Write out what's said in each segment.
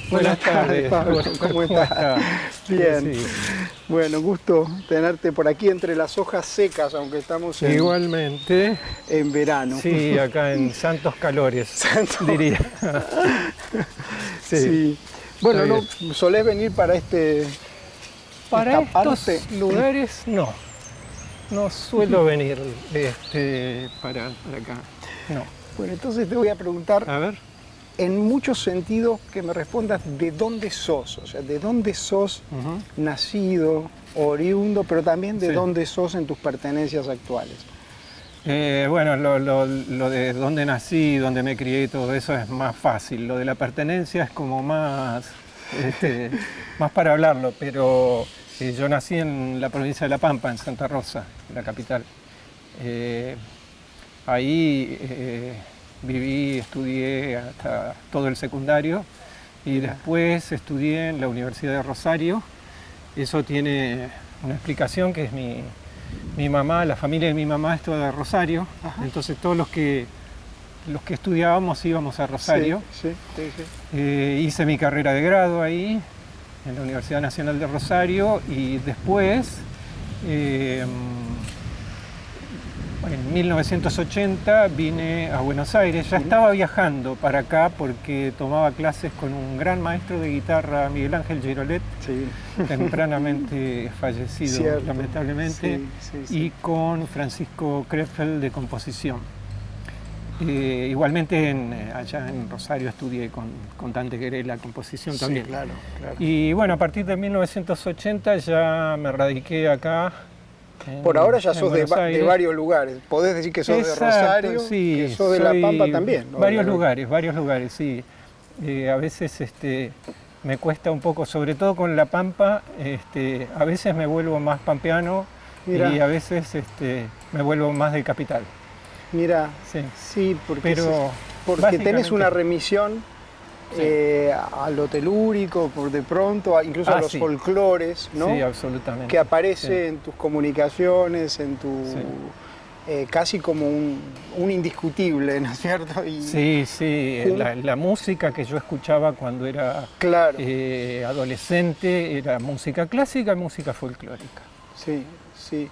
Buenas tardes, Pablo, ¿cómo estás? está? Bien. Sí. Bueno, gusto tenerte por aquí entre las hojas secas, aunque estamos Igualmente, en verano. sí, acá en santos calores, Santos. diría. Sí, Sí. Bueno, está no bien. solés venir para Para esta parte. estos lugares no suelo venir para acá. No. Bueno, entonces te voy a preguntar A ver. en muchos sentidos que me respondas de dónde sos, o sea, de dónde sos Ujú. nacido, oriundo, pero también de Sí. dónde sos en tus pertenencias actuales. Bueno, lo de dónde nací, dónde me crié y todo eso es más fácil. Lo de la pertenencia es como más para hablarlo, pero yo nací en la provincia de La Pampa, en Santa Rosa, la capital. Eh, Ahí viví, estudié hasta todo el secundario y después estudié en la Universidad de Rosario. Eso tiene una explicación que es mi mamá, la familia de mi mamá es toda de Rosario. Ajá. Entonces todos los que estudiábamos íbamos a Rosario. Sí, sí, sí. Hice mi carrera de grado ahí, en la Universidad Nacional de Rosario, y después, en 1980, vine a Buenos Aires. Ya estaba viajando para acá porque tomaba clases con un gran maestro de guitarra, Miguel Ángel Girolet, Sí. tempranamente fallecido, Cierto. lamentablemente, Sí, sí, sí. y con Francisco Krefeld de composición. Igualmente allá en Rosario estudié con Dante Querela composición también. Sí, claro, claro. Y bueno, a partir de 1980 ya me radiqué acá. Por ahora ya en sos de Buenos Aires. varios lugares. Podés decir que sos de Exacto, Rosario, sí, que sos de La soy Pampa también, ¿no? Varios lugares, sí. A veces me cuesta un poco, sobre todo con La Pampa, a veces me vuelvo más pampeano. Mira. Y a veces me vuelvo más de capital. Mira, Sí. sí, porque tenés básicamente una remisión Sí. a lo telúrico, por de pronto, incluso a los Sí. folclores, ¿no? Sí, absolutamente. Que aparece Sí. en tus comunicaciones, en tu casi como un indiscutible, ¿no es cierto? Y Sí. La música que yo escuchaba cuando era claro, adolescente era música clásica y música folclórica. sí, sí.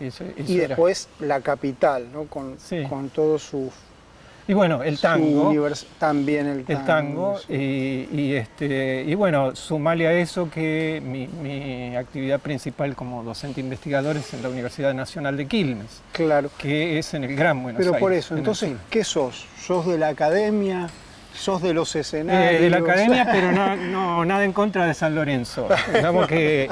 Eso Y era. después la capital, ¿no? Sí. Con todo su Y bueno, el tango. También el tango. El tango, sí. y bueno, sumale a eso que mi actividad principal como docente investigador es en la Universidad Nacional de Quilmes, Claro. que es en el Gran Buenos Pero Aires. por eso, en el entonces, sur. ¿qué sos? ¿Sos de la academia? ¿Sos de los escenarios? De la academia, pero no, nada en contra de San Lorenzo. Digamos que,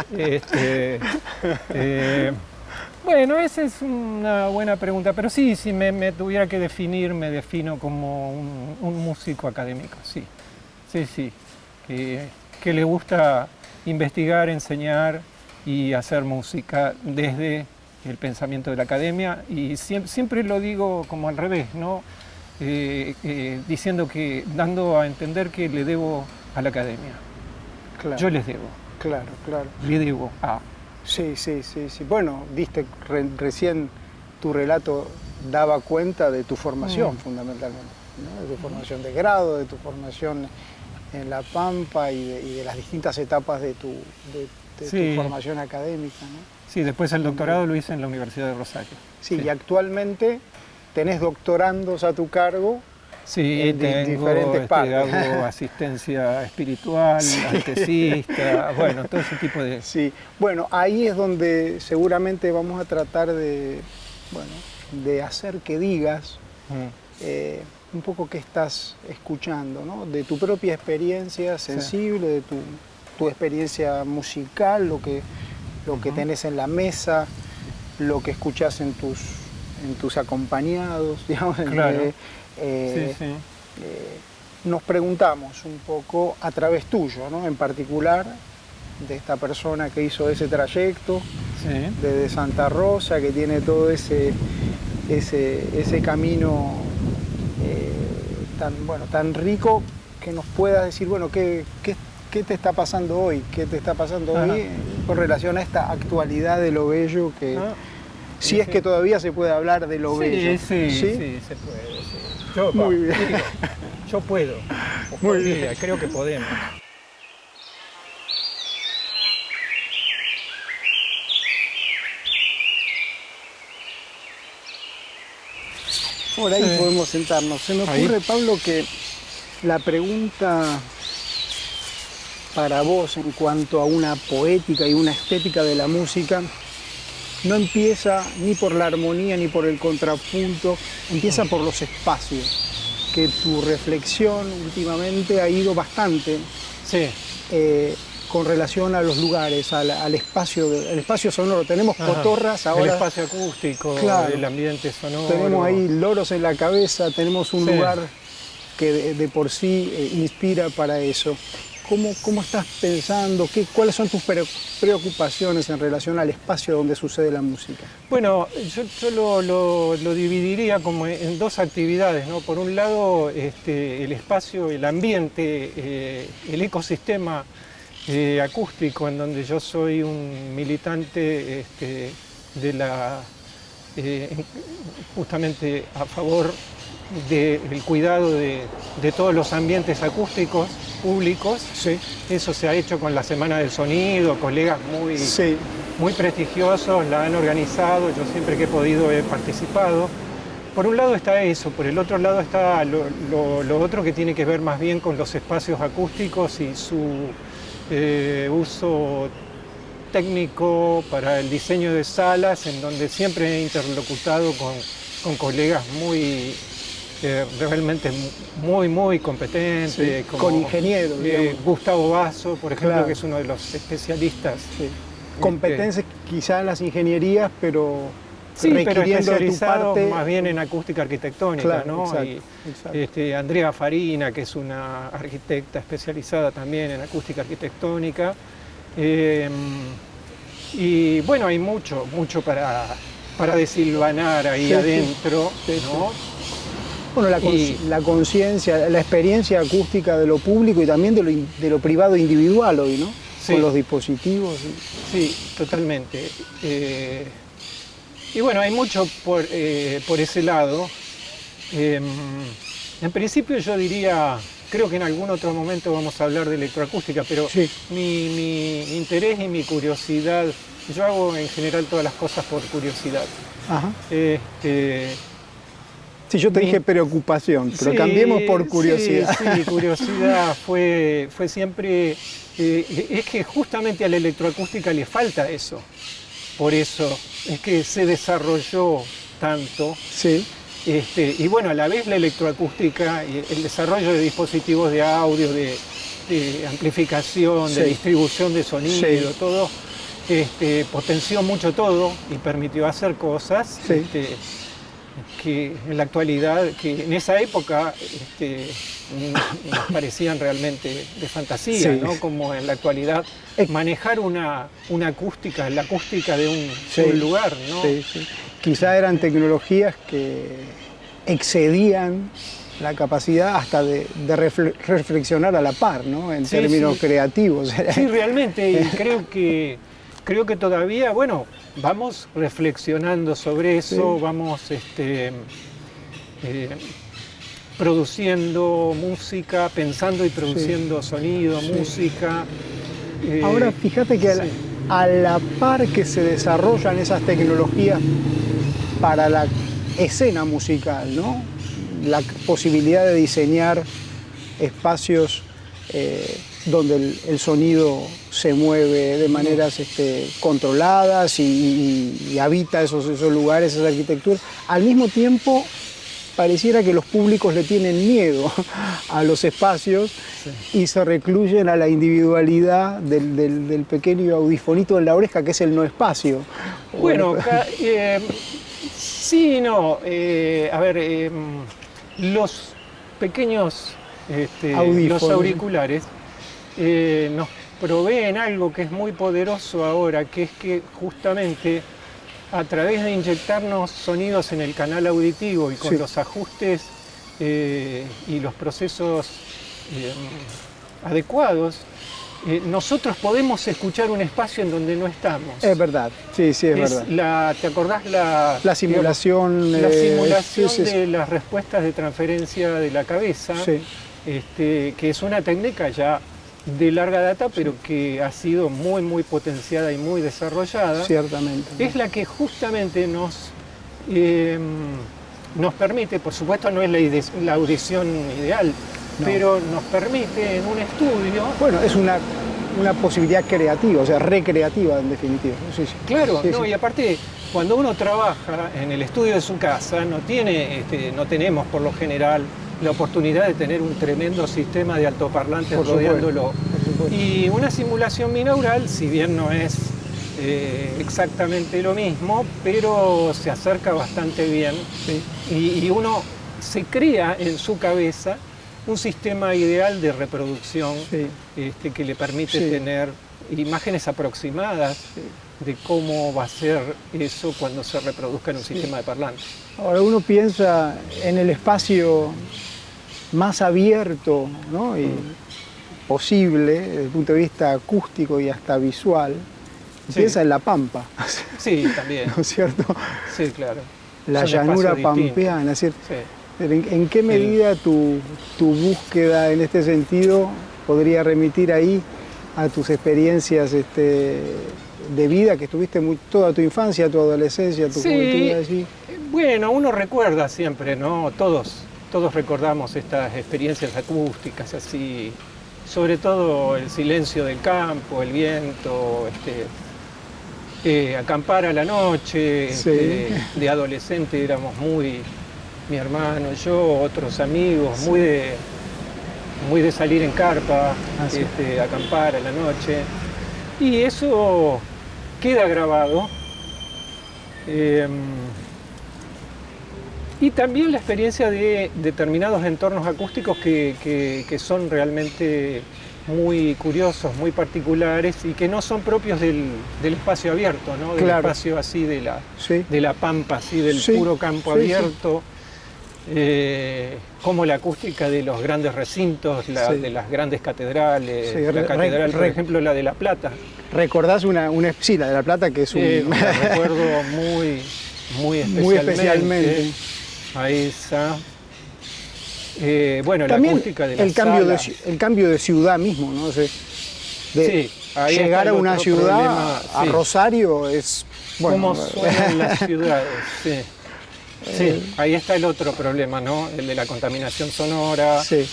bueno, esa es una buena pregunta, pero sí, si me tuviera que definir, me defino como un músico académico, sí, que le gusta investigar, enseñar y hacer música desde el pensamiento de la academia, y siempre lo digo como al revés, ¿no? Dando a entender que le debo a la academia. Claro, Yo les debo. claro. Le debo a. Sí. Bueno, recién tu relato daba cuenta de tu formación fundamentalmente, ¿no? De tu formación de grado, de tu formación en La Pampa y de las distintas etapas de tu formación académica, ¿no? Sí, después el doctorado lo hice en la Universidad de Rosario. Sí, y actualmente tenés doctorandos a tu cargo. Sí, diferentes partes. hago asistencia espiritual, anestesista, bueno, todo ese tipo de... Sí, bueno, ahí es donde seguramente vamos a tratar de hacer que digas un poco qué estás escuchando, ¿no? De tu propia experiencia sensible, de tu experiencia musical, lo que tenés en la mesa, lo que escuchás en tus acompañados, digamos. Claro. Nos preguntamos un poco a través tuyo, ¿no? En particular de esta persona que hizo ese trayecto desde Santa Rosa, que tiene todo ese camino tan rico, que nos pueda decir, bueno, ¿qué te está pasando hoy? ¿Qué te está pasando hoy con relación a esta actualidad de lo bello que... Si es que todavía se puede hablar de lo bello. Sí, se puede. Sí. Muy bien. Digo, Yo puedo. Muy Podría, bien. creo que podemos. Por ahí Sí. podemos sentarnos. Se me Ahí. ocurre, Pablo, que la pregunta para vos en cuanto a una poética y una estética de la música no empieza ni por la armonía ni por el contrapunto, empieza por los espacios, que tu reflexión últimamente ha ido bastante Sí. con relación a los lugares, al espacio, el espacio sonoro. Tenemos Ajá. cotorras El ahora. espacio acústico, Claro. el ambiente sonoro. Tenemos ahí loros en la cabeza, tenemos un Sí. lugar que de por sí inspira para eso. ¿Cómo estás pensando? ¿Cuáles son tus preocupaciones en relación al espacio donde sucede la música? Bueno, yo lo dividiría como en dos actividades, ¿no? Por un lado, el espacio, el ambiente, el ecosistema acústico, en donde yo soy un militante de la justamente a favor del cuidado de todos los ambientes acústicos públicos. Sí. Eso se ha hecho con la Semana del Sonido, colegas Sí. muy prestigiosos la han organizado, yo siempre que he podido he participado. Por un lado está eso, por el otro lado está lo otro que tiene que ver más bien con los espacios acústicos y su uso técnico para el diseño de salas, en donde siempre he interlocutado con colegas realmente muy competentes, Sí, como con ingenieros, digamos. Gustavo Basso, por ejemplo, Claro. que es uno de los especialistas. Sí. Competencias quizá en las ingenierías, pero Sí, pero requiriendo de tu especializado parte. más bien en acústica arquitectónica, Claro, ¿no? exacto, exacto. Andrea Farina, que es una arquitecta especializada también en acústica arquitectónica. Y bueno, hay mucho para desilvanar ahí Sí, sí. adentro, Sí, ¿no? Bueno, la conciencia, la experiencia acústica de lo público y también de lo privado individual hoy, ¿no? Sí. Con los dispositivos. Sí, totalmente. Y bueno, hay mucho por ese lado. En principio yo diría, creo que en algún otro momento vamos a hablar de electroacústica, pero Sí. mi interés y mi curiosidad, yo hago en general todas las cosas por curiosidad. Ajá. Este, Sí, yo te dije preocupación, pero cambiemos por curiosidad. Sí, curiosidad fue siempre. Es que justamente a la electroacústica le falta eso. Por eso es que se desarrolló tanto. Sí, Y bueno, a la vez la electroacústica y el desarrollo de dispositivos de audio, de amplificación, de Sí. distribución de sonido, Sí. todo, potenció mucho todo y permitió hacer cosas Sí. que en la actualidad, que en esa época nos parecían realmente de fantasía, Sí. ¿no? Como en la actualidad manejar una acústica, la acústica de un Sí. lugar, ¿no? sí, sí. Quizá eran tecnologías que excedían la capacidad hasta de reflexionar a la par, ¿no? En Sí, términos sí. creativos. Sí, realmente, y creo que todavía, bueno, vamos reflexionando sobre eso, Sí. vamos produciendo música, pensando y produciendo sonido, Sí. música. Ahora fíjate que sí. a la par que se desarrollan esas tecnologías para la escena musical, ¿no? La posibilidad de diseñar espacios donde el sonido se mueve de maneras controladas y habita esos lugares, esa arquitectura. Al mismo tiempo, pareciera que los públicos le tienen miedo a los espacios y se recluyen a la individualidad del pequeño audifonito en la oreja, que es el no espacio. Bueno, sí, no. A ver, los pequeños los auriculares nos proveen algo que es muy poderoso ahora, que es que justamente a través de inyectarnos sonidos en el canal auditivo y con Sí. los ajustes y los procesos adecuados, nosotros podemos escuchar un espacio en donde no estamos. Es verdad, sí, sí, es verdad. ¿Te acordás la simulación? La simulación sí, de las respuestas de transferencia de la cabeza, sí. Que es una técnica ya de larga data, pero que ha sido muy, muy potenciada y muy desarrollada. Ciertamente. Es la que justamente nos permite, por supuesto no es la audición ideal, no, pero nos permite en un estudio... Bueno, es una posibilidad creativa, o sea, recreativa en definitiva. Sí, sí. Claro, sí, no, sí. Y aparte, cuando uno trabaja en el estudio de su casa, no tenemos por lo general la oportunidad de tener un tremendo sistema de altoparlantes rodeándolo. Y una simulación binaural, si bien no es exactamente lo mismo, pero se acerca bastante bien. Sí. Y uno se crea en su cabeza un sistema ideal de reproducción, sí, que le permite, sí, tener imágenes aproximadas, sí, de cómo va a ser eso cuando se reproduzca en un, sí, sistema de parlantes. Ahora uno piensa en el espacio más abierto, ¿no? Y posible desde el punto de vista acústico y hasta visual. Sí. Piensa en la Pampa. Sí, también. ¿No es cierto? Sí, claro. La llanura pampeana, es decir, sí. ¿En qué medida tu búsqueda en este sentido podría remitir ahí a tus experiencias de vida que tuviste toda tu infancia, tu adolescencia, tu, sí, juventud allí? Bueno, uno recuerda siempre, ¿no? Todos recordamos estas experiencias acústicas, así, sobre todo el silencio del campo, el viento, acampar a la noche, sí, de adolescente éramos muy... Mi hermano, yo, otros amigos, sí, muy de salir en carpa, sí, acampar a la noche. Y eso queda grabado. Y también la experiencia de determinados entornos acústicos que son realmente muy curiosos, muy particulares y que no son propios del espacio abierto, ¿no? Del, claro, espacio así de la pampa, así del, sí, puro campo, sí, abierto. Sí. Como la acústica de los grandes recintos, sí, de las grandes catedrales, sí, la catedral, por ejemplo, la de La Plata. ¿Recordás sí, la de La Plata, que es un... la recuerdo muy especialmente. A esa. Bueno, también la acústica de la el cambio de ciudad mismo, ¿no? O sea, sí, llegar a una ciudad, problema, a sí, Rosario, es... Bueno, ¿cómo suenan las ciudades? Sí. Sí, ahí está el otro problema, ¿no? El de la contaminación sonora. Sí.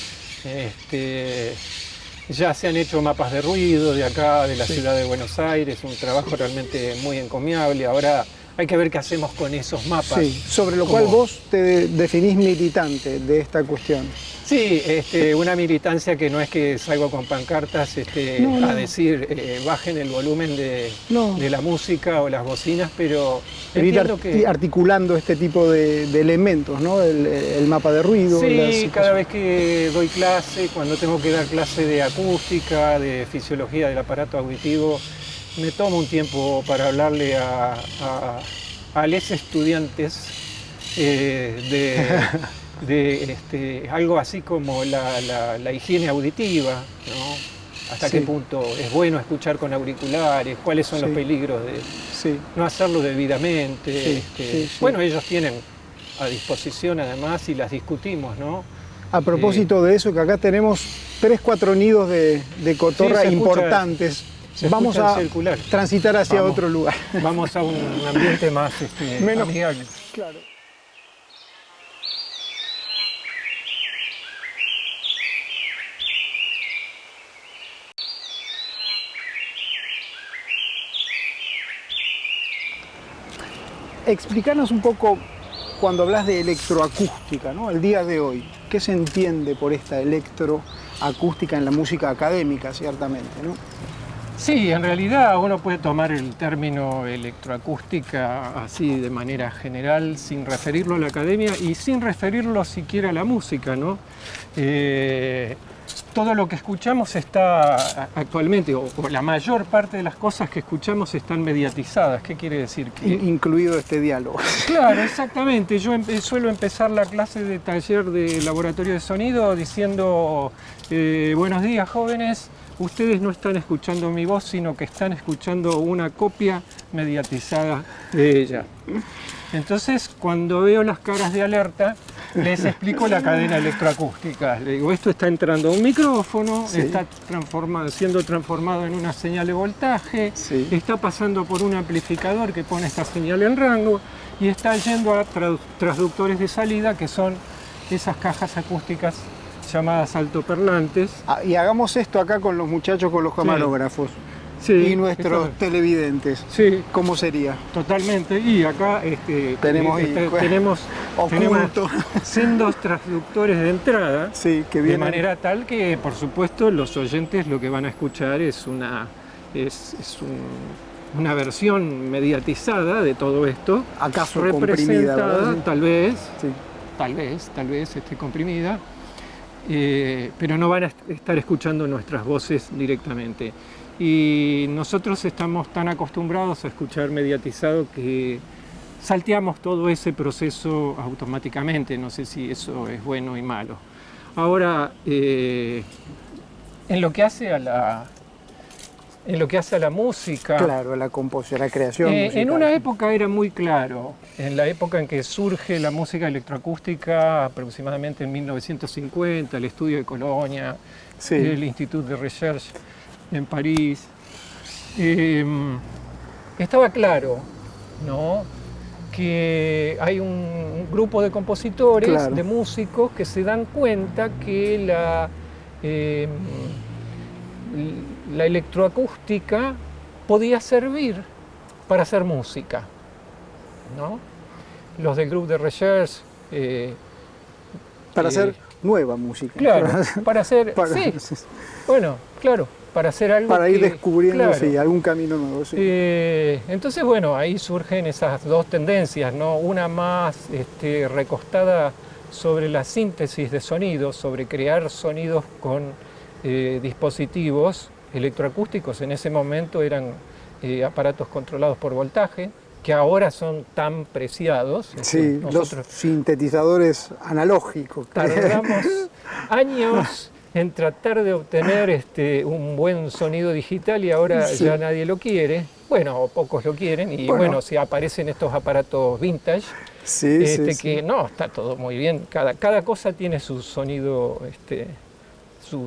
Ya se han hecho mapas de ruido de acá, de la, sí, ciudad de Buenos Aires, un trabajo realmente muy encomiable. Ahora hay que ver qué hacemos con esos mapas. Sí, sobre lo cual vos te definís militante de esta cuestión. Sí, una militancia que no es que salgo con pancartas a decir bajen el volumen de la música o las bocinas, pero entiendo que... articulando este tipo de elementos, ¿no? El mapa de ruido. Sí, cada vez que doy clase, cuando tengo que dar clase de acústica, de fisiología del aparato auditivo, me tomo un tiempo para hablarle a los estudiantes de algo así como la higiene auditiva, ¿no? Hasta, sí, qué punto es bueno escuchar con auriculares, cuáles son, sí, los peligros de, sí, no hacerlo debidamente. Sí, bueno, ellos tienen a disposición además y las discutimos, ¿no? A propósito de eso, que acá tenemos 3-4 nidos de cotorra, sí, importantes. Vamos a transitar hacia otro lugar. Vamos a un ambiente más menos amigable. Claro. Explícanos un poco, cuando hablas de electroacústica, ¿no? El día de hoy, ¿qué se entiende por esta electroacústica en la música académica, ciertamente, ¿no? Sí, en realidad uno puede tomar el término electroacústica así de manera general, sin referirlo a la academia y sin referirlo siquiera a la música, ¿no? Todo lo que escuchamos está actualmente, o la mayor parte de las cosas que escuchamos están mediatizadas. ¿Qué quiere decir? Incluido este diálogo. Claro, exactamente. Yo suelo empezar la clase de taller de laboratorio de sonido diciendo buenos días, jóvenes. ustedes no están escuchando mi voz, sino que están escuchando una copia mediatizada de ella. Entonces, cuando veo las caras de alerta, les explico la cadena electroacústica. Le digo, esto está entrando a un micrófono, Sí. está siendo transformado en una señal de voltaje, Sí. está pasando por un amplificador que pone esta señal en rango y está yendo a transductores de salida, que son esas cajas acústicas llamadas altoparlantes. Y hagamos esto acá con los muchachos, con los camarógrafos Sí, y nuestros esto- televidentes. Sí, ¿Cómo sería? totalmente. Y acá Tenemos ahí, tenemos Oculto. sendos transductores de entrada, Sí, que de viene. manera tal que, por supuesto, los oyentes lo que van a escuchar es una versión mediatizada de todo esto, ¿Acaso comprimida, representada, verdad? tal vez, Sí. tal vez esté comprimida, pero no van a estar escuchando nuestras voces directamente. Y nosotros estamos tan acostumbrados a escuchar mediatizado que salteamos todo ese proceso automáticamente. No sé si eso es bueno y malo. Ahora, en lo que hace a la música, Claro, la composición, la creación en musical. una época era muy claro, en la época en que surge la música electroacústica, aproximadamente en 1950, el estudio de Colonia, Sí. el Institut de Recherche en París, estaba claro, ¿no?, que hay un grupo de compositores, Claro. de músicos, que se dan cuenta que la electroacústica podía servir para hacer música, ¿no? Los del Groupe de Recherche, Para hacer nueva música. claro, para hacer, Para- sí, bueno, claro, para hacer algo Para ir que- descubriendo claro. sí, algún camino nuevo. Sí. Entonces, bueno, ahí surgen esas dos tendencias, ¿no? Una más recostada sobre la síntesis de sonidos, sobre crear sonidos con dispositivos electroacústicos. En ese momento eran aparatos controlados por voltaje, que ahora son tan preciados. Sí, Nosotros los sintetizadores analógicos. tardamos años en tratar de obtener un buen sonido digital y ahora Sí. ya nadie lo quiere. Bueno, o pocos lo quieren y Bueno. bueno, si aparecen estos aparatos vintage, Sí, sí, que sí. no, está todo muy bien. Cada cosa tiene su sonido,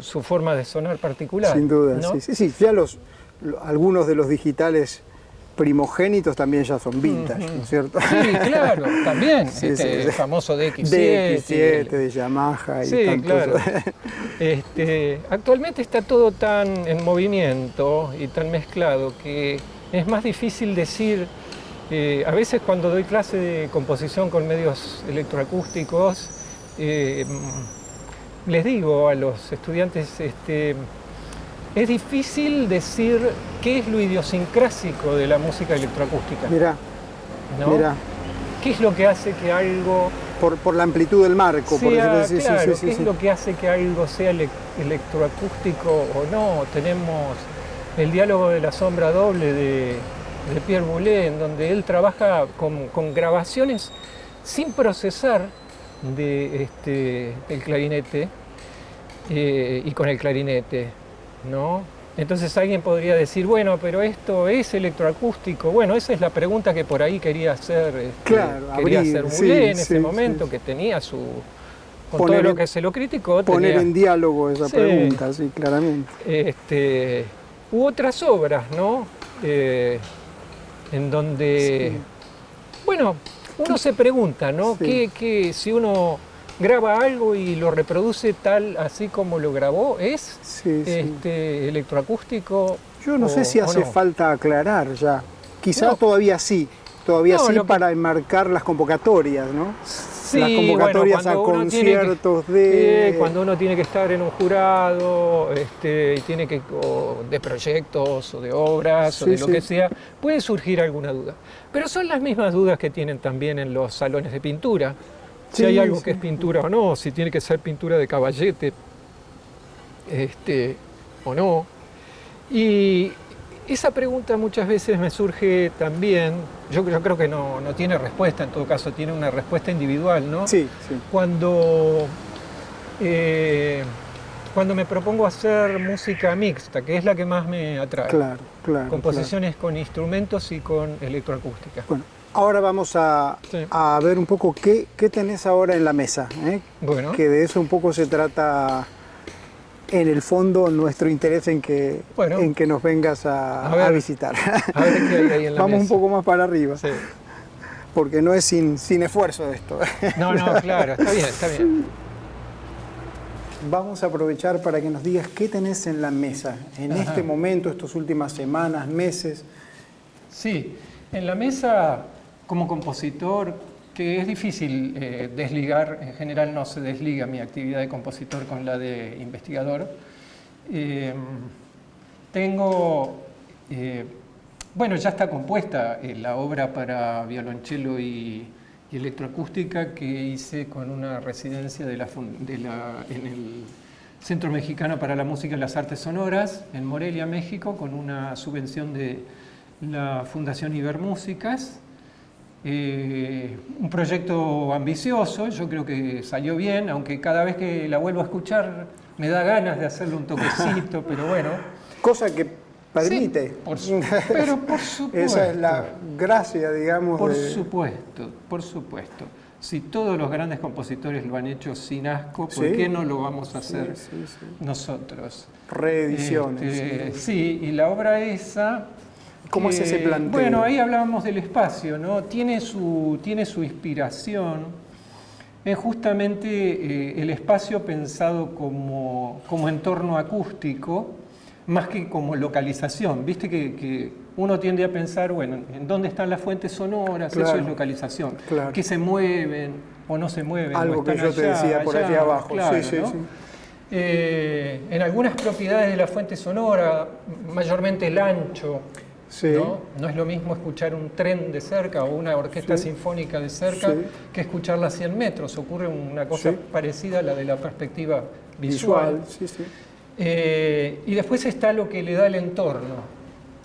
su forma de sonar particular. Sin duda, ¿no? sí, sí, sí. Ya algunos de los digitales primogénitos también ya son vintage, ¿no es cierto? Sí, claro, también. Sí, el sí. famoso DX7. DX7, de Yamaha y Sí, tantos. claro. Actualmente está todo tan en movimiento y tan mezclado que es más difícil decir. A veces cuando doy clase de composición con medios electroacústicos, les digo a los estudiantes, es difícil decir qué es lo idiosincrásico de la música electroacústica. Mirá, ¿no? mirá, ¿Qué es lo que hace que algo por la amplitud del marco, por sea, decirlo así. claro, Sí, sí, sí, qué es sí. lo que hace que algo sea electroacústico o no? Tenemos el diálogo de la sombra doble de Pierre Boulez, en donde él trabaja con grabaciones sin procesar del clarinete y con el clarinete, ¿no? Entonces alguien podría decir, bueno, pero esto es electroacústico. Bueno, esa es la pregunta que por ahí quería hacer, Claro, quería abrir, hacer sí, Boulez en sí, ese momento, sí. que tenía con Poner todo lo en- que se lo criticó, Poner tenía, en diálogo esa Sí. pregunta, sí, claramente. hubo otras obras, ¿no? En donde, Sí. bueno, uno se pregunta, ¿no? Sí. Si uno graba algo y lo reproduce tal así como lo grabó, ¿es Sí, sí. electroacústico? Yo no sé si o hace no? falta aclarar ya. Quizá No. todavía sí No, lo que- para enmarcar las convocatorias, ¿no? Sí, las convocatorias bueno, a cuando uno tiene que- conciertos de... cuando uno tiene que estar en un jurado, y tiene que, o de proyectos o de obras o Sí, de lo sí. que sea, puede surgir alguna duda. Pero son las mismas dudas que tienen también en los salones de pintura. Si Sí, hay algo sí. que es pintura o no, si tiene que ser pintura de caballete o no. Y esa pregunta muchas veces me surge también, yo creo que no tiene respuesta, en todo caso tiene una respuesta individual, ¿no? Sí, sí. Cuando cuando me propongo hacer música mixta, que es la que más me atrae. Claro, claro. Composiciones con instrumentos y con electroacústica. Bueno, ahora vamos a ver un poco qué tenés ahora en la mesa, ¿eh? Bueno. Que de eso un poco se trata, en el fondo, nuestro interés en que nos vengas a visitar. A ver qué hay ahí en la vamos mesa. Un poco más para arriba. Sí. Porque no es sin esfuerzo esto. No, claro, está bien, está bien. Vamos a aprovechar para que nos digas qué tenés en la mesa, en este momento, estas últimas semanas, meses. Sí, en la mesa, como compositor, que es difícil desligar, en general no se desliga mi actividad de compositor con la de investigador. Tengo, bueno, ya está compuesta la obra para violonchelo y electroacústica que hice con una residencia en el Centro Mexicano para la Música y las Artes Sonoras, en Morelia, México, con una subvención de la Fundación Ibermúsicas. Un proyecto ambicioso, yo creo que salió bien, aunque cada vez que la vuelvo a escuchar me da ganas de hacerle un toquecito, pero bueno. Cosa que permite. Sí, pero por supuesto. Esa es la gracia, digamos. Por supuesto, por supuesto. Si todos los grandes compositores lo han hecho sin asco, ¿por qué no lo vamos a hacer nosotros? Reediciones. Sí, y la obra esa... ¿Cómo es ese planteo? Bueno, ahí hablábamos del espacio, ¿no? Tiene su inspiración en justamente el espacio pensado como entorno acústico, más que como localización. Viste que uno tiende a pensar, bueno, ¿en dónde están las fuentes sonoras? Claro, eso es localización. Claro. ¿Que se mueven o no se mueven? Algo que yo te decía por allá abajo. Claro, sí. En algunas propiedades de la fuente sonora, mayormente el ancho, ¿no? Es lo mismo escuchar un tren de cerca o una orquesta sinfónica de cerca que escucharla a 100 metros. Ocurre una cosa parecida a la de la perspectiva visual. Y después está lo que le da el entorno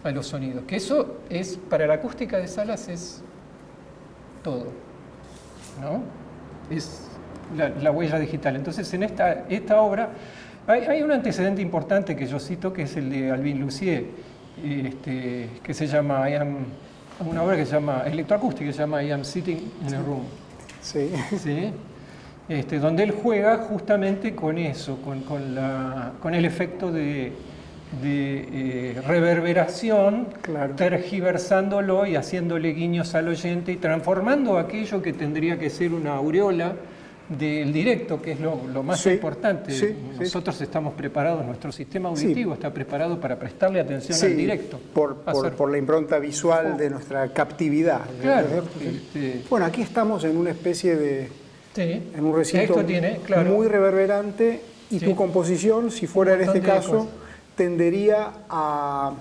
a los sonidos, que eso es, para la acústica de salas es todo, ¿no? Es la huella digital. Entonces en esta obra hay un antecedente importante que yo cito, que es el de Albin Lucier, que se llama una obra que se llama electroacústica, que se llama I Am Sitting in a Room. ¿Sí? Donde él juega justamente con eso, con el efecto de reverberación, tergiversándolo y haciéndole guiños al oyente y transformando aquello que tendría que ser una aureola del directo, que es lo más importante. Nosotros estamos preparados, nuestro sistema auditivo está preparado para prestarle atención al directo. Por la impronta visual de nuestra captividad. Claro. Bueno, aquí estamos en una especie de... en un recinto muy reverberante y tu composición, si fuera en este caso, tendería a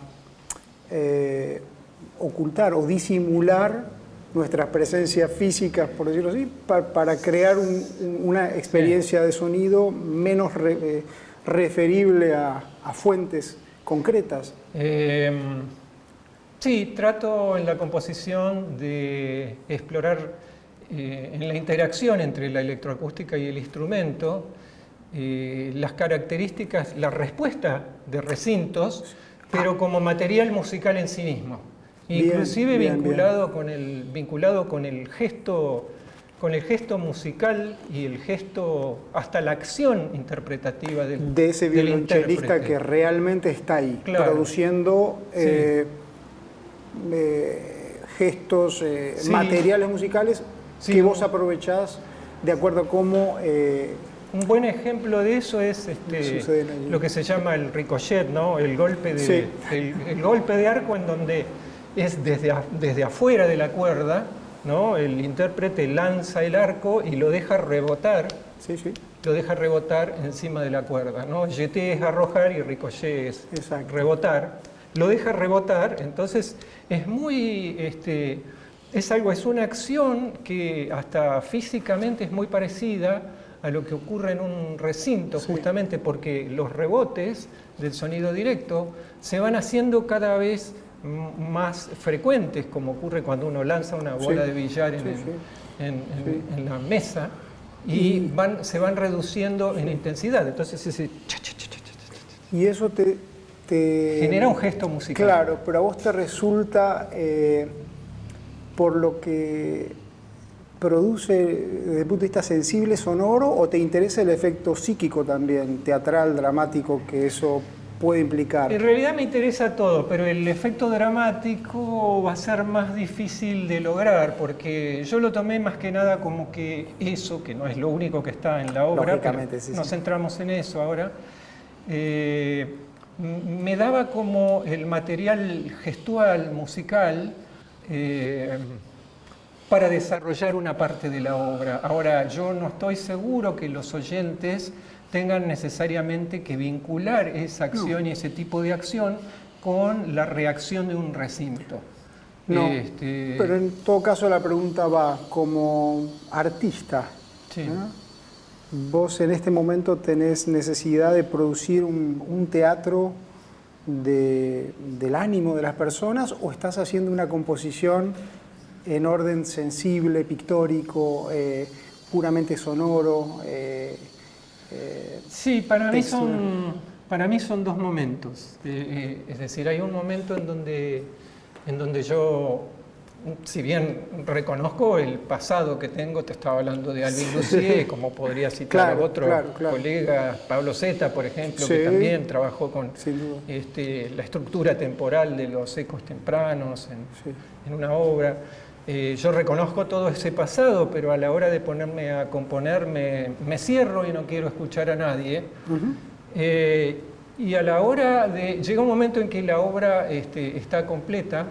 ocultar o disimular nuestras presencias físicas, por decirlo así, para crear una experiencia de sonido menos referible a fuentes concretas. Sí, trato en la composición de explorar en la interacción entre la electroacústica y el instrumento las características, la respuesta de recintos, pero como material musical en sí mismo. Inclusive vinculado con el gesto musical y el gesto, hasta la acción interpretativa de ese violonchelista que realmente está ahí, produciendo gestos, materiales musicales que vos aprovechás de acuerdo a cómo... un buen ejemplo de eso es lo que se llama el ricochet, ¿no? El golpe de arco, en donde es desde afuera de la cuerda, ¿no? El intérprete lanza el arco y lo deja rebotar. Lo deja rebotar encima de la cuerda, ¿no? Jeté es arrojar y ricochet es rebotar. Lo deja rebotar, entonces es muy... es una acción que hasta físicamente es muy parecida a lo que ocurre en un recinto, justamente porque los rebotes del sonido directo se van haciendo cada vez más frecuentes, como ocurre cuando uno lanza una bola de billar en la mesa, y se van reduciendo en intensidad. Entonces ese y eso te genera un gesto musical. Claro, pero a vos te resulta, por lo que produce desde el punto de vista sensible, sonoro, o te interesa el efecto psíquico también, teatral, dramático, que eso puede implicar? En realidad me interesa todo, pero el efecto dramático va a ser más difícil de lograr, porque yo lo tomé más que nada como que eso, que no es lo único que está en la obra, pero nos centramos en eso ahora, me daba como el material gestual, musical, para desarrollar una parte de la obra. Ahora, yo no estoy seguro que los oyentes tengan necesariamente que vincular esa acción y ese tipo de acción con la reacción de un recinto. No, pero en todo caso la pregunta va como artista. Sí. Vos en este momento tenés necesidad de producir un teatro del ánimo de las personas, o estás haciendo una composición en orden sensible, pictórico, puramente sonoro. Sí, para mí son dos momentos. Es decir, hay un momento en donde yo, si bien reconozco el pasado que tengo, te estaba hablando de Alvin Lucier, como podría citar a otro colega, Pablo Zeta, por ejemplo, que también trabajó con la estructura temporal de los ecos tempranos en una obra. Yo reconozco todo ese pasado, pero a la hora de ponerme a componer me cierro y no quiero escuchar a nadie. Y a la hora llega un momento en que la obra está completa,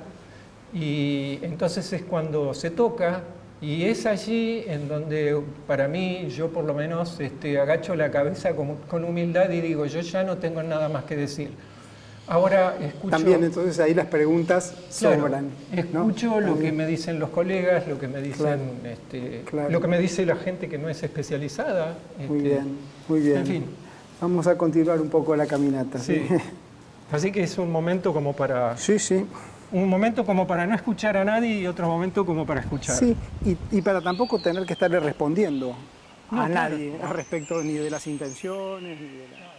y entonces es cuando se toca, y es allí en donde para mí, yo por lo menos agacho la cabeza con humildad y digo, yo ya no tengo nada más que decir. Ahora escucho... También entonces ahí las preguntas sobran. Escucho lo que me dicen los colegas, lo que me dicen, lo que me dice la gente que no es especializada. Muy bien, muy bien. En fin. Vamos a continuar un poco la caminata. Sí. Así que es un momento como para... Sí. Un momento como para no escuchar a nadie y otro momento como para escuchar. Sí, y para tampoco tener que estarle respondiendo a nadie respecto ni de las intenciones, ni de la...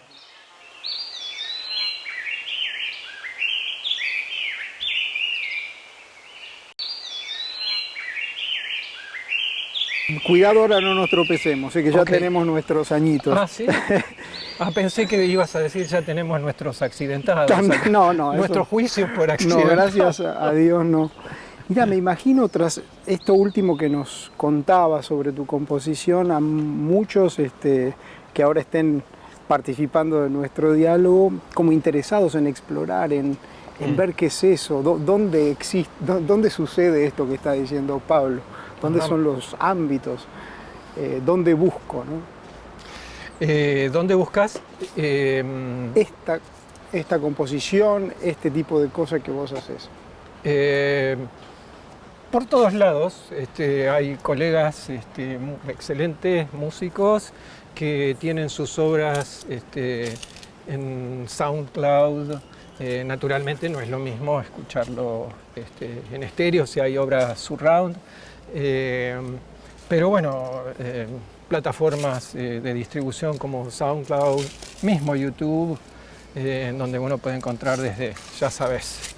Cuidado, ahora no nos tropecemos, que ya tenemos nuestros añitos. Ah, ¿sí? Pensé que ibas a decir ya tenemos nuestros accidentados. No, nuestros juicios por accidentes. No, gracias a Dios no. Mira, me imagino tras esto último que nos contabas sobre tu composición, a muchos que ahora estén participando de nuestro diálogo, como interesados en explorar, en ver qué es eso, dónde existe, dónde sucede esto que está diciendo Pablo. ¿Dónde son los ámbitos? ¿Dónde busco? ¿No? ¿Dónde buscas? Esta composición, este tipo de cosas que vos haces. Por todos lados. Hay colegas excelentes músicos que tienen sus obras en SoundCloud. Naturalmente no es lo mismo escucharlo en estéreo si hay obras surround. Pero bueno, plataformas de distribución como SoundCloud, mismo YouTube, en donde uno puede encontrar desde, ya sabes,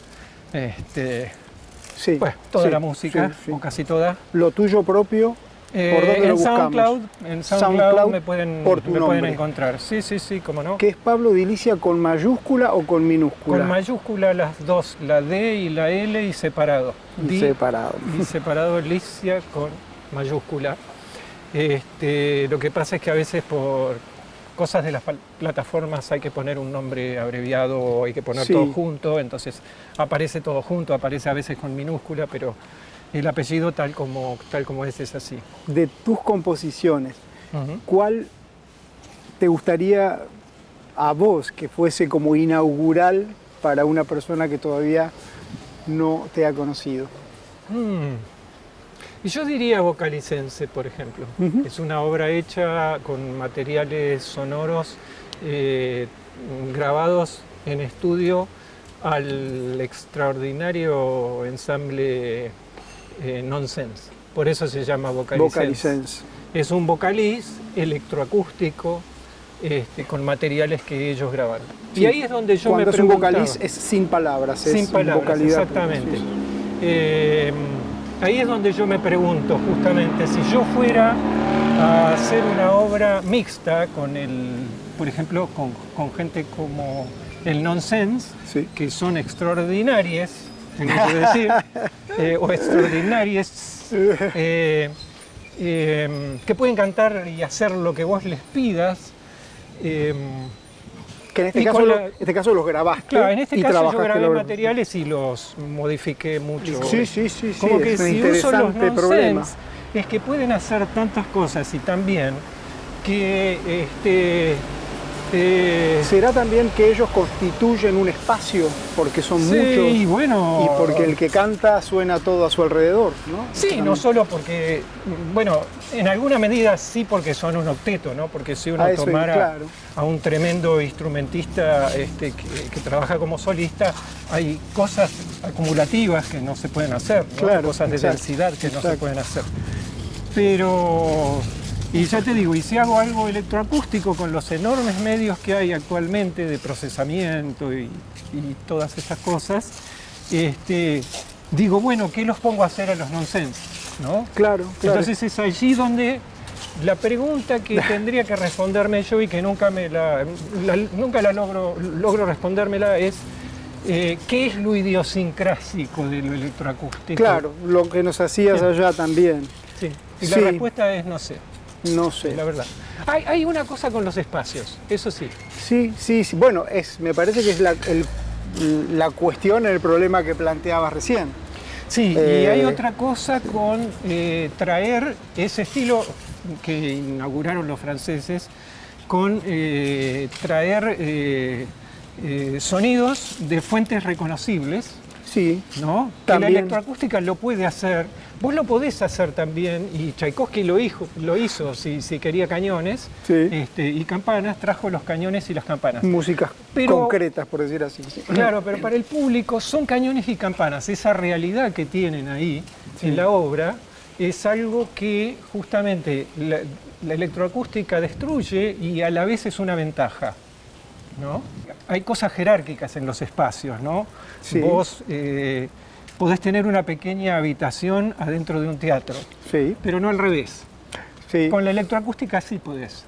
pues, toda la música, o casi toda. Lo tuyo propio, ¿por dónde lo buscamos? En SoundCloud me pueden encontrar. Sí, cómo no. ¿Qué es Pablo Di Licia con mayúscula o con minúscula? Con mayúscula las dos, la D y la L y separado. Y separado Licia con mayúscula. Lo que pasa es que a veces por cosas de las plataformas hay que poner un nombre abreviado o hay que poner todo junto, entonces aparece todo junto, aparece a veces con minúscula, pero el apellido tal como es así. De tus composiciones, ¿cuál te gustaría a vos que fuese como inaugural para una persona que todavía no te ha conocido? Y yo diría Vocalicense, por ejemplo. Es una obra hecha con materiales sonoros grabados en estudio al extraordinario ensamble Nonsense. Por eso se llama Vocalicense. es un vocaliz electroacústico con materiales que ellos grabaron. Sí. Y ahí es donde yo Cuando me es un preguntaba. vocaliz es sin palabras, Sin es palabras, vocalidad. exactamente. Sí, sí. Ahí es donde yo me pregunto justamente si yo fuera a hacer una obra mixta con por ejemplo, con gente como el Nonsense, Sí. que son extraordinarias, tengo que decir, o extraordinarias, que pueden cantar y hacer lo que vos les pidas. Que en y este caso los grabaste. Claro, en este y caso yo trabajaste grabé la obra. materiales y los modifiqué mucho. Sí. Como que es un si uso los interesante problema. nonsense, es que pueden hacer tantas cosas y también que ¿Será también que ellos constituyen un espacio? Porque son sí, muchos. bueno, Y porque el que canta suena todo a su alrededor, ¿no? sí, no solo porque, bueno, en alguna medida sí porque son un octeto, ¿no? Porque si uno A eso, tomara claro. a un tremendo instrumentista que trabaja como solista, hay cosas acumulativas que no se pueden hacer, ¿no? Claro, Cosas de exacto, densidad que no se exacto. pueden hacer. Pero, y ya te digo, y si hago algo electroacústico con los enormes medios que hay actualmente de procesamiento y todas esas cosas, digo, bueno, ¿qué los pongo a hacer a los nonsense? ¿No? Claro. Entonces es allí donde la pregunta que tendría que responderme yo y que nunca la logro respondérmela es ¿qué es lo idiosincrásico de lo electroacústico? Claro, lo que nos hacías Sí. allá también. Sí. Y Sí. la respuesta es no sé, No sé. la verdad. Hay una cosa con los espacios, eso sí. Sí. Bueno, me parece que es la cuestión, el problema que planteabas recién. Sí, y hay otra cosa con traer ese estilo que inauguraron los franceses, con traer sonidos de fuentes reconocibles, Sí. ¿no? Que También. la electroacústica lo puede hacer. Vos lo podés hacer también, y Tchaikovsky lo hizo si quería cañones Sí. y campanas, trajo los cañones y las campanas. Músicas Pero- concretas, por decir así. Sí. Claro, pero para el público son cañones y campanas. Esa realidad que tienen ahí Sí. en la obra es algo que justamente la electroacústica destruye y a la vez es una ventaja, ¿no? Hay cosas jerárquicas en los espacios, ¿no? Sí. Vos podés tener una pequeña habitación adentro de un teatro, Sí. pero no al revés. Sí. Con la electroacústica sí podés.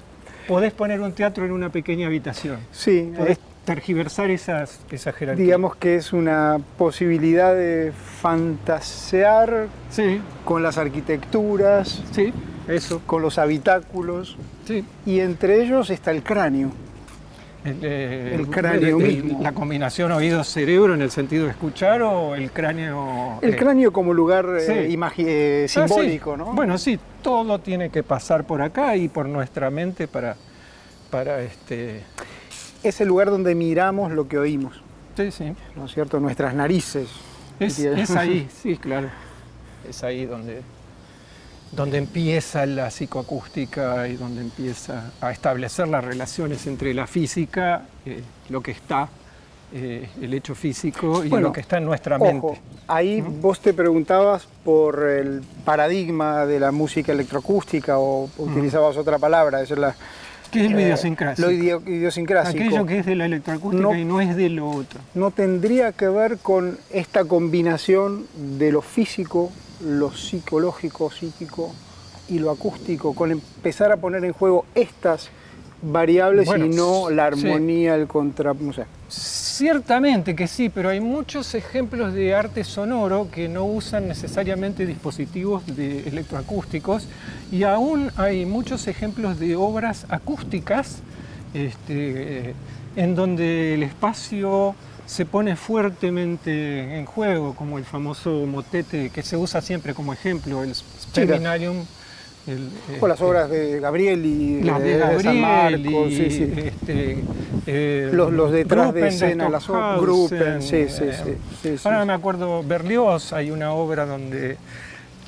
Podés poner un teatro en una pequeña habitación. Sí. Podés tergiversar esa jerarquía. Digamos que es una posibilidad de fantasear Sí, con las arquitecturas, sí, eso, con los habitáculos, sí. y entre ellos está el cráneo. El cráneo mismo. La combinación oído-cerebro en el sentido de escuchar o el cráneo... El cráneo como lugar sí. simbólico, sí. ¿no? Bueno, sí, todo tiene que pasar por acá y por nuestra mente para Es el lugar donde miramos lo que oímos, Sí, sí. ¿no es cierto? Nuestras narices. Es ahí, sí, claro. Es ahí donde empieza la psicoacústica y donde empieza a establecer las relaciones entre la física, lo que está, el hecho físico y Bueno, lo que está en nuestra mente. Ojo, ahí vos te preguntabas por el paradigma de la música electroacústica o utilizabas otra palabra, eso es la... ¿Qué es lo idiosincrásico? Lo idiosincrásico. Aquello que es de la electroacústica No- y no es de lo otro. No tendría que ver con esta combinación de lo físico, lo psicológico, psíquico y lo acústico, con empezar a poner en juego estas variables Bueno, y no la sí. armonía, el contra... no sé. Ciertamente que sí, pero hay muchos ejemplos de arte sonoro que no usan necesariamente dispositivos electroacústicos y aún hay muchos ejemplos de obras acústicas en donde el espacio se pone fuertemente en juego, como el famoso motete que se usa siempre como ejemplo, el Terminarium. O las obras de Gabriel y Las de San Gabriel Marcos, y, sí, sí. Los detrás de escena, las obras, Gruppen, sí. Ahora no me acuerdo, Berlioz, hay una obra donde,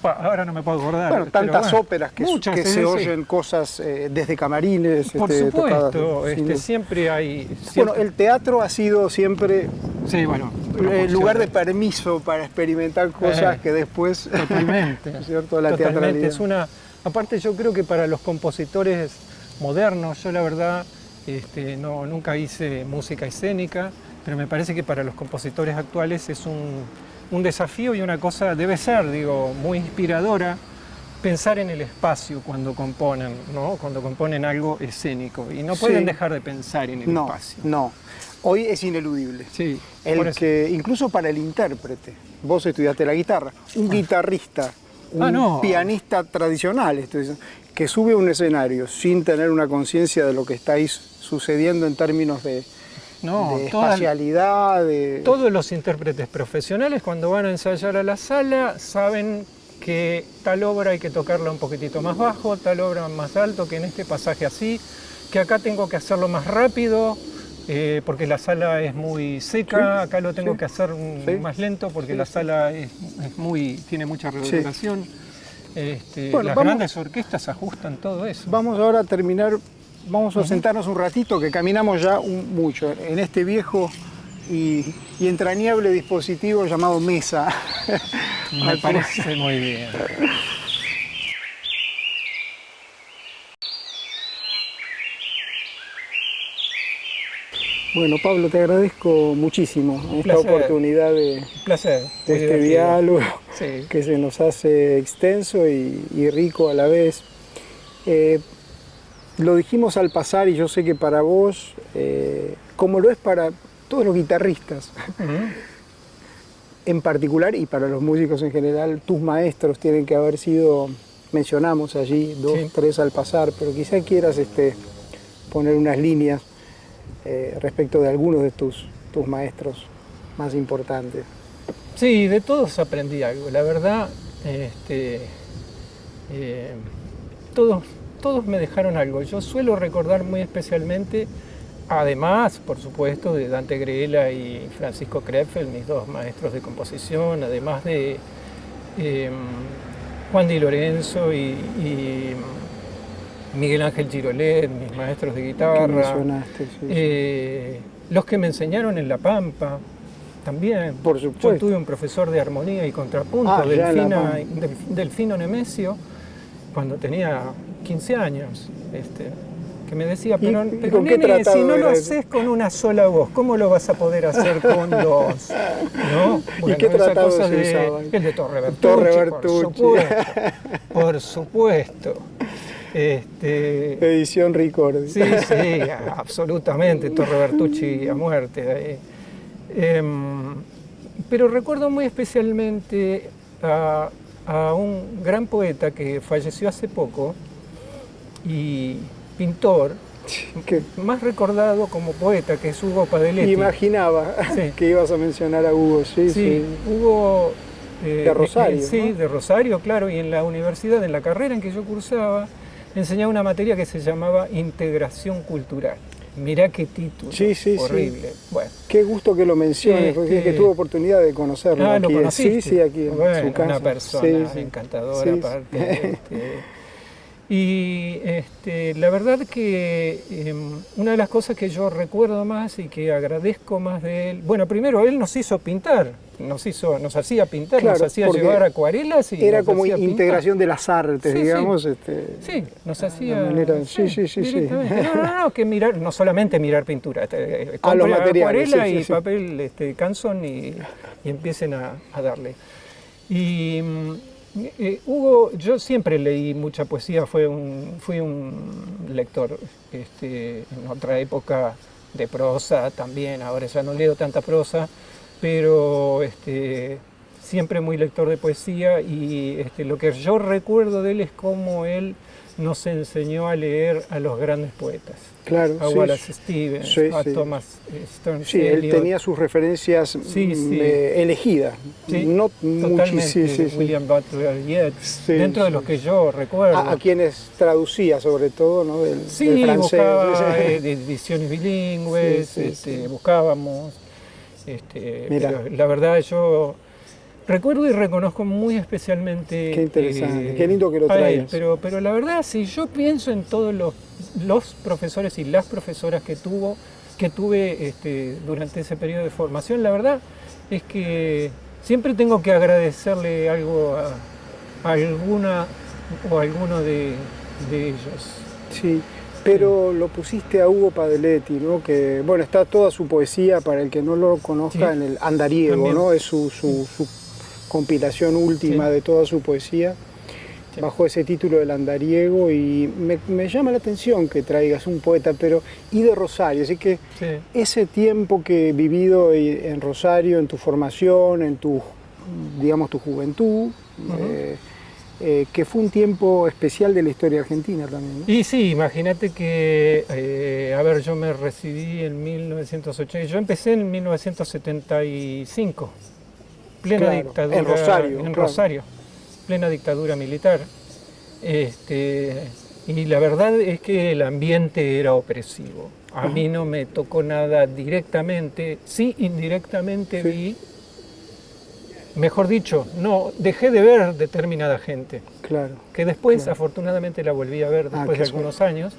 ahora no me puedo acordar. Bueno, pero tantas bueno, óperas que muchas, se sí. oyen cosas desde camarines. Por tocadas, supuesto, sin duda. siempre hay... Bueno, el teatro ha sido siempre sí, bueno, el lugar de permiso para experimentar cosas que después... Totalmente, ¿no es cierto? La totalmente. teatralidad. Es una Aparte yo creo que para los compositores modernos, yo la verdad nunca hice música escénica, pero me parece que para los compositores actuales es un desafío y una cosa, debe ser, digo, muy inspiradora pensar en el espacio cuando componen, ¿no? Cuando componen algo escénico. Y no pueden dejar de pensar en el espacio. No, hoy es ineludible. Sí, incluso para el intérprete, vos estudiaste la guitarra, un guitarrista, pianista tradicional, que sube a un escenario sin tener una conciencia de lo que estáis sucediendo en términos de espacialidad. Todos los intérpretes profesionales cuando van a ensayar a la sala saben que tal obra hay que tocarla un poquitito más bajo, tal obra más alto, que en este pasaje así, que acá tengo que hacerlo más rápido, porque la sala es muy seca, acá lo tengo que hacer más lento porque la sala tiene mucha reverberación. Las grandes orquestas ajustan todo eso. Vamos ahora a terminar, vamos a sentarnos un ratito, que caminamos ya mucho en este viejo y entrañable dispositivo llamado mesa. Me parece muy bien. Bueno, Pablo, te agradezco muchísimo esta oportunidad de este diálogo que se nos hace extenso y rico a la vez. Lo dijimos al pasar y yo sé que para vos, como lo es para todos los guitarristas, en particular, y para los músicos en general, tus maestros tienen que haber sido, mencionamos allí, 2, 3 al pasar, pero quizá quieras poner unas líneas respecto de algunos de tus maestros más importantes. Sí, de todos aprendí algo. La verdad, todos me dejaron algo. Yo suelo recordar muy especialmente, además, por supuesto, de Dante Grela y Francisco Krefeld, mis 2 maestros de composición, además de Juan Di Lorenzo y Miguel Ángel Girolet, mis maestros de guitarra, los que me enseñaron en La Pampa, también. Por supuesto. Yo tuve un profesor de armonía y contrapunto, Delfino Nemesio, cuando tenía 15 años, que me decía, pero nene, si no lo haces con una sola voz, ¿cómo lo vas a poder hacer con 2? ¿No? Bueno, ¿Y qué tratado se usaba? El de Torre Bertucci, por supuesto. Edición Ricordi. Sí, absolutamente, Torre Bertucci a muerte. Pero recuerdo muy especialmente a un gran poeta que falleció hace poco y pintor, más recordado como poeta, que es Hugo Padelletti. Imaginaba que ibas a mencionar a Hugo, Hugo de Rosario. Sí, ¿no? De Rosario, claro, y en la universidad, en la carrera en que yo cursaba, enseñaba una materia que se llamaba Integración Cultural. Mirá qué título, horrible. Bueno, qué gusto que lo menciones, porque que tuve oportunidad de conocerlo aquí. ¿Lo conociste? Sí, aquí en su casa. Una persona encantadora, aparte. Y la verdad que una de las cosas que yo recuerdo más y que agradezco más de él, bueno, primero él nos hizo pintar, nos hacía pintar, nos hacía llevar acuarelas y era como integración de las artes, digamos. Sí, nos hacía No, que mirar, no solamente mirar pintura, los materiales, acuarela y papel canson y empiecen a darle. Y Hugo, yo siempre leí mucha poesía, fui un lector en otra época de prosa también, ahora ya no leo tanta prosa, pero siempre muy lector de poesía y lo que yo recuerdo de él es cómo él nos enseñó a leer a los grandes poetas. Claro, a Wallace Stevens, a Thomas Stearns. Sí, él tenía sus referencias elegidas. No totalmente. William Butler Yeats, dentro de los que yo recuerdo. A quienes traducía, sobre todo, ¿no? del francés. Buscaba ediciones bilingües, buscábamos. Pero la verdad yo recuerdo y reconozco muy especialmente. Qué interesante, qué lindo que lo traigas. Pero la verdad, si yo pienso en todos los profesores y las profesoras que tuve durante ese periodo de formación, la verdad es que siempre tengo que agradecerle algo a alguna o alguno de ellos. Sí, pero lo pusiste a Hugo Padelletti, ¿no? Que, bueno, está toda su poesía, para el que no lo conozca, Sí, en el Andariego, también. ¿no? Es su compilación última Sí. de toda su poesía, Sí. bajo ese título del Andariego, y me llama la atención que traigas un poeta, pero y de Rosario, así que Sí. ese tiempo que he vivido en Rosario, en tu formación, en tu, digamos, tu juventud, que fue un tiempo especial de la historia argentina también, ¿no? Y sí, imagínate que, a ver, yo me recibí en 1980, yo empecé en 1975, plena Claro, dictadura, en Rosario, en claro. Rosario, plena dictadura militar. Y la verdad es que el ambiente era opresivo. A mí no me tocó nada directamente, sí indirectamente Sí. vi, mejor dicho, no, dejé de ver determinada gente, Claro, que después claro. afortunadamente la volví a ver después qué de algunos años,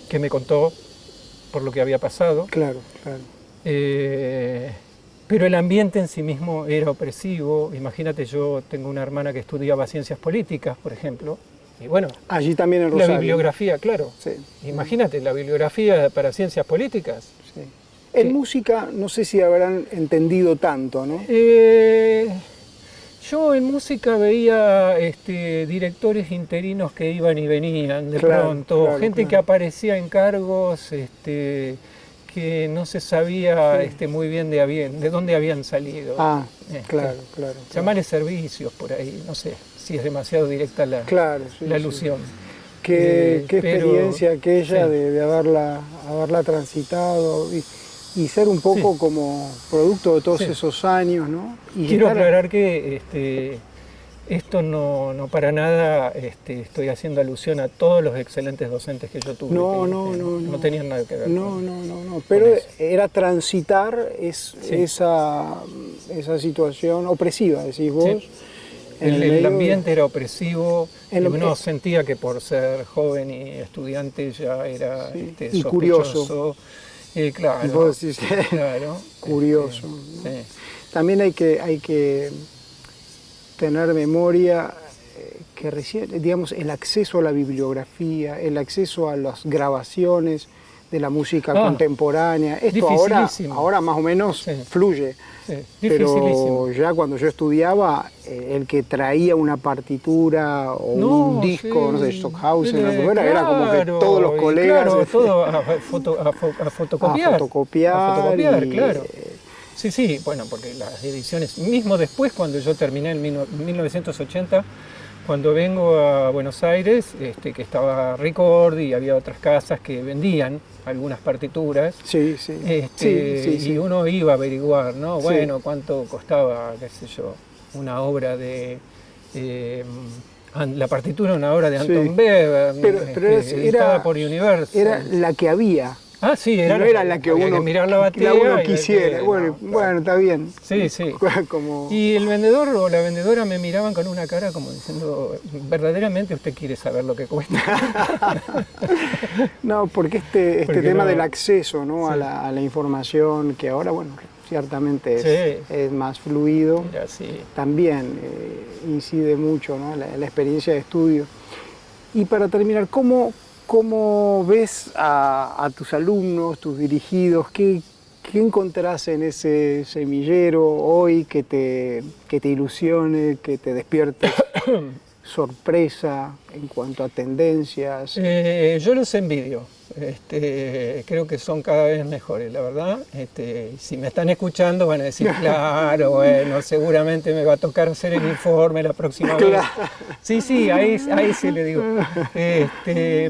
que me contó por lo que había pasado. Claro, claro. Pero el ambiente en sí mismo era opresivo. Imagínate, yo tengo una hermana que estudiaba ciencias políticas, por ejemplo, y bueno, Allí también en la Rosario. bibliografía, claro. Sí. Imagínate, la bibliografía para ciencias políticas. Sí. En música no sé si habrán entendido tanto, ¿no? Yo en música veía directores interinos que iban y venían de Claro, pronto, claro, gente claro. que aparecía en cargos que no se sabía muy bien de dónde habían salido. Claro, claro. Llamarle servicios por ahí, no sé si es demasiado directa la Claro, sí, la sí. alusión. Qué Pero, experiencia aquella sí. de haberla transitado y ser un poco Sí. como producto de todos Sí. esos años, ¿no? Y Quiero estar- aclarar que esto no para nada estoy haciendo alusión a todos los excelentes docentes que yo tuve. No tenían nada que ver No. Pero eso. era transitar Sí. esa situación opresiva, decís vos. Sí. en El medio de- ambiente era opresivo En y lo- uno sentía que por ser joven y estudiante ya era Sí. Y sospechoso. curioso. Claro, Vos decís, claro. curioso, ¿no? Sí. También hay que tener memoria que recién, digamos, el acceso a la bibliografía, el acceso a las grabaciones de la música contemporánea, esto dificilísimo. ahora más o menos Sí. fluye. Sí, Pero dificilísimo. ya cuando yo estudiaba, el que traía una partitura o un disco, no sé, Stockhausen, lo que fuera, era como que todos los colegas... Claro, todo a fotocopiar. A fotocopiar y, claro. Sí, bueno, porque las ediciones, mismo después cuando yo terminé en 1980, cuando vengo a Buenos Aires, que estaba Record y había otras casas que vendían algunas partituras, Sí. y uno iba a averiguar, ¿no? Sí. Bueno, cuánto costaba, qué sé yo, una obra de... la partitura de una obra de Anton Sí. Weber, Pero editada por Universal. era la que había. Sí, No era la que había uno, mirar la batea uno y quisiera. ver que- Bueno, no, claro. bueno, está bien. Sí. Como... Y el vendedor o la vendedora me miraban con una cara como diciendo, verdaderamente usted quiere saber lo que cuesta. No, porque este Porque tema no- del acceso, ¿no? Sí. a la información, que ahora, bueno, ciertamente Sí. es más fluido, Mira, sí. también incide mucho, ¿no? la experiencia de estudio. Y para terminar, ¿cómo ves a tus alumnos, tus dirigidos? ¿Qué encontrás en ese semillero hoy que te ilusione, que te despierte sorpresa en cuanto a tendencias? Yo los envidio. Creo que son cada vez mejores, la verdad. Si me están escuchando van a decir, claro, bueno, seguramente me va a tocar hacer el informe la próxima vez. Sí, ahí sí le digo.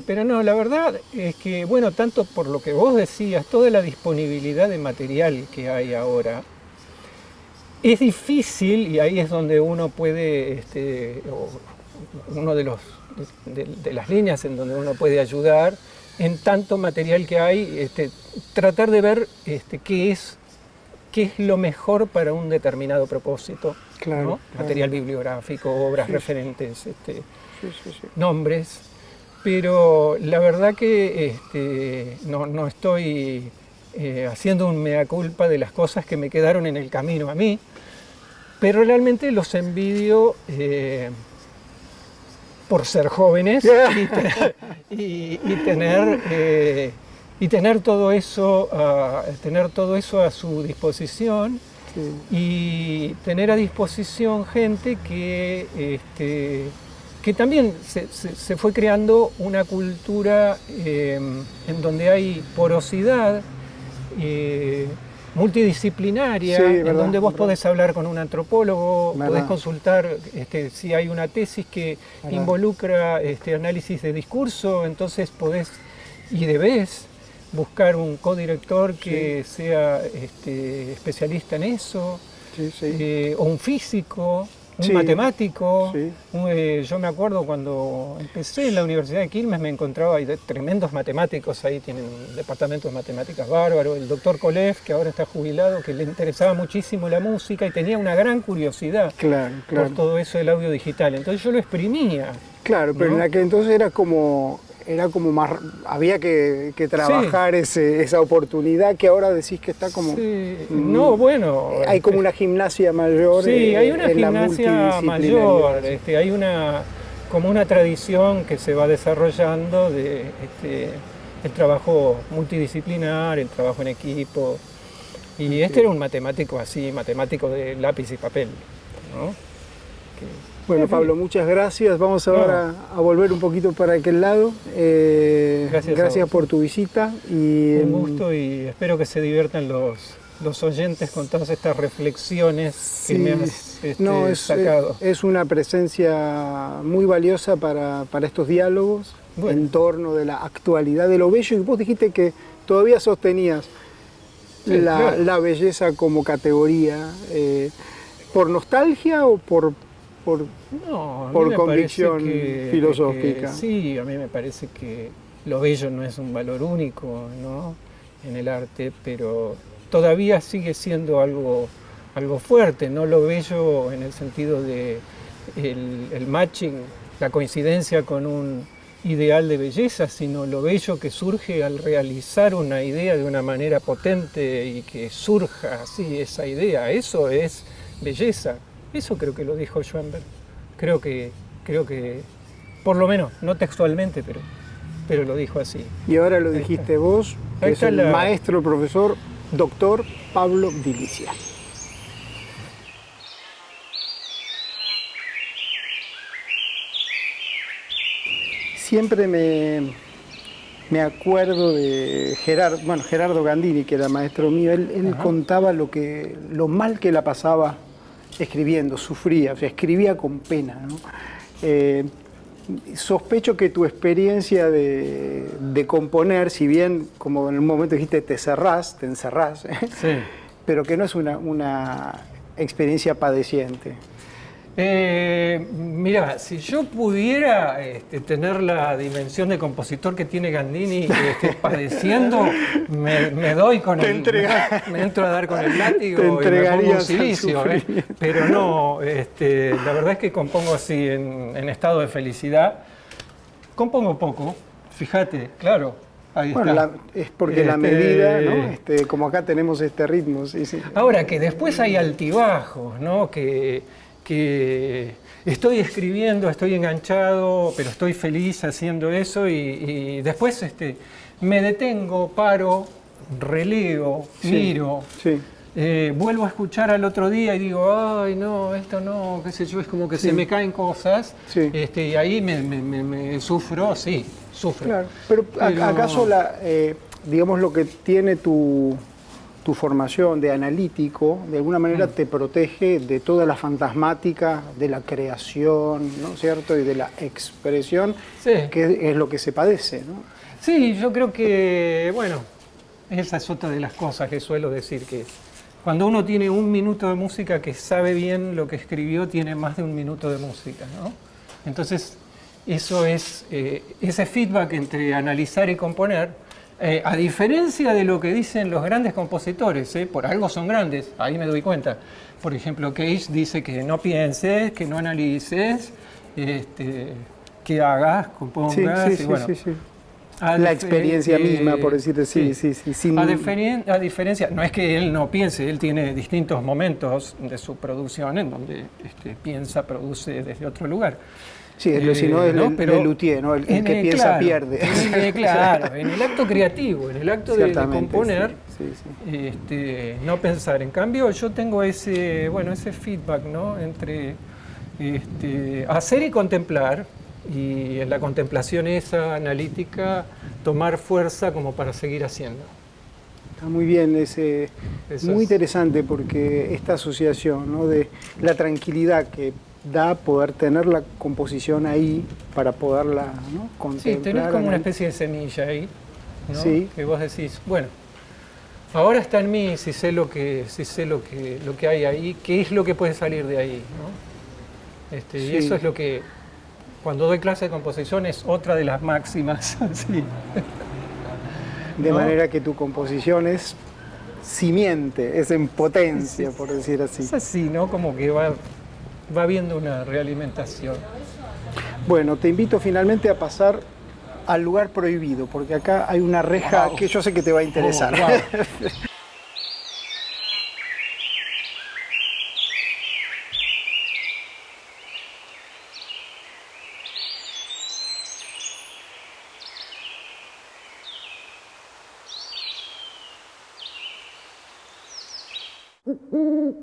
Pero no, la verdad es que, bueno, tanto por lo que vos decías, toda la disponibilidad de material que hay ahora, es difícil, y ahí es donde uno puede, uno de las líneas en donde uno puede ayudar, en tanto material que hay, tratar de ver qué es lo mejor para un determinado propósito. Claro, ¿no? claro. Material bibliográfico, obras referentes, Sí. nombres. Pero la verdad que no estoy haciendo un mea culpa de las cosas que me quedaron en el camino a mí, pero realmente los envidio por ser jóvenes y tener todo eso, a su disposición. Sí. Y tener a disposición gente que también se fue creando una cultura en donde hay porosidad multidisciplinaria, en donde vos podés hablar con un antropólogo, podés consultar si hay una tesis que involucra análisis de discurso, entonces podés y debés buscar un codirector que sea especialista en eso, o un físico, un matemático. Yo me acuerdo cuando empecé en la Universidad de Quilmes, me encontraba hay tremendos matemáticos, ahí tienen un departamento de matemáticas bárbaro, el doctor Kolev, que ahora está jubilado, que le interesaba muchísimo la música y tenía una gran curiosidad por todo eso del audio digital, entonces yo lo exprimía. Claro, pero en aquel entonces era como más, había que trabajar esa oportunidad que ahora decís que está como... Sí. No, bueno... Hay como una gimnasia mayor. Sí, hay una gimnasia mayor, hay como una tradición que se va desarrollando de el trabajo multidisciplinar, el trabajo en equipo. Y era un matemático así, matemático de lápiz y papel, ¿no? Bueno, Pablo, muchas gracias. Vamos ahora a volver un poquito para aquel lado. Gracias por tu visita. Un gusto y espero que se diviertan los oyentes con todas estas reflexiones que me has sacado. Es una presencia muy valiosa para estos diálogos en torno de la actualidad, de lo bello. Y vos dijiste que todavía sostenías la belleza como categoría. ¿Por nostalgia o por convicción filosófica? Sí, a mí me parece que lo bello no es un valor único, ¿no?, en el arte, pero todavía sigue siendo algo fuerte, no lo bello en el sentido de el matching, la coincidencia con un ideal de belleza, sino lo bello que surge al realizar una idea de una manera potente y que surja así esa idea. Eso es belleza. Eso creo que lo dijo Schoenberg. Creo que, por lo menos, no textualmente, pero lo dijo así. Y ahora lo dijiste vos, que es el maestro, profesor, doctor Pablo Dilicia. Siempre me acuerdo de Gerardo Gandini, que era maestro mío. Él contaba lo mal que la pasaba escribiendo, sufría, o sea, escribía con pena, ¿no? Sospecho que tu experiencia de componer, si bien, como en un momento dijiste, te encerrás, sí, pero que no es una experiencia padeciente. Mira, si yo pudiera tener la dimensión de compositor que tiene Gandini padeciendo, me doy con me entro a dar con el látigo y me pongo un silicio, pero no, la verdad es que compongo así en estado de felicidad. Compongo poco, fíjate, claro. Ahí está. Es porque la medida, ¿no? Como acá tenemos este ritmo. Sí. Ahora, que después hay altibajos, ¿no? Que estoy escribiendo, estoy enganchado, pero estoy feliz haciendo eso y después me detengo, paro, releo, miro, vuelvo a escuchar al otro día y digo, ay, no, esto no, qué sé yo, es como que se me caen cosas, y ahí me sufro. Claro, pero ¿acaso digamos lo que tiene tu formación de analítico, de alguna manera te protege de toda la fantasmática de la creación, ¿no es cierto?, y de la expresión, que es lo que se padece, ¿no? Sí, yo creo que, bueno, esa es otra de las cosas que suelo decir, que cuando uno tiene un minuto de música que sabe bien lo que escribió, tiene más de un minuto de música, ¿no? Entonces, eso es ese feedback entre analizar y componer. A diferencia de lo que dicen los grandes compositores, por algo son grandes, ahí me doy cuenta. Por ejemplo, Cage dice que no pienses, que no analices, que hagas, compongas. la experiencia misma, por decirlo así. Sin... A diferencia, no es que él no piense, él tiene distintos momentos de su producción en donde piensa, produce desde otro lugar. Sí, si no es el luthier, ¿no? el que piensa claro, pierde. Claro, en el acto creativo, en el acto de componer, sí. No pensar. En cambio, yo tengo ese feedback, ¿no? Entre hacer y contemplar, y en la contemplación esa analítica, tomar fuerza como para seguir haciendo. Está muy bien, muy interesante, porque esta asociación, ¿no? De la tranquilidad que da poder tener la composición ahí para poderla, ¿no? Contemplar. Sí, tenés como una especie de semilla ahí, ¿no? Sí. Que vos decís, bueno, ahora está en mí, si sé lo que hay ahí, qué es lo que puede salir de ahí, ¿no? Sí. Y eso es lo que, cuando doy clase de composición, es otra de las máximas. Sí. De manera que tu composición es simiente, es en potencia, por decir así. Es así, ¿no? Como que va habiendo una realimentación. Bueno, te invito finalmente a pasar al lugar prohibido, porque acá hay una reja que yo sé que te va a interesar. Wow.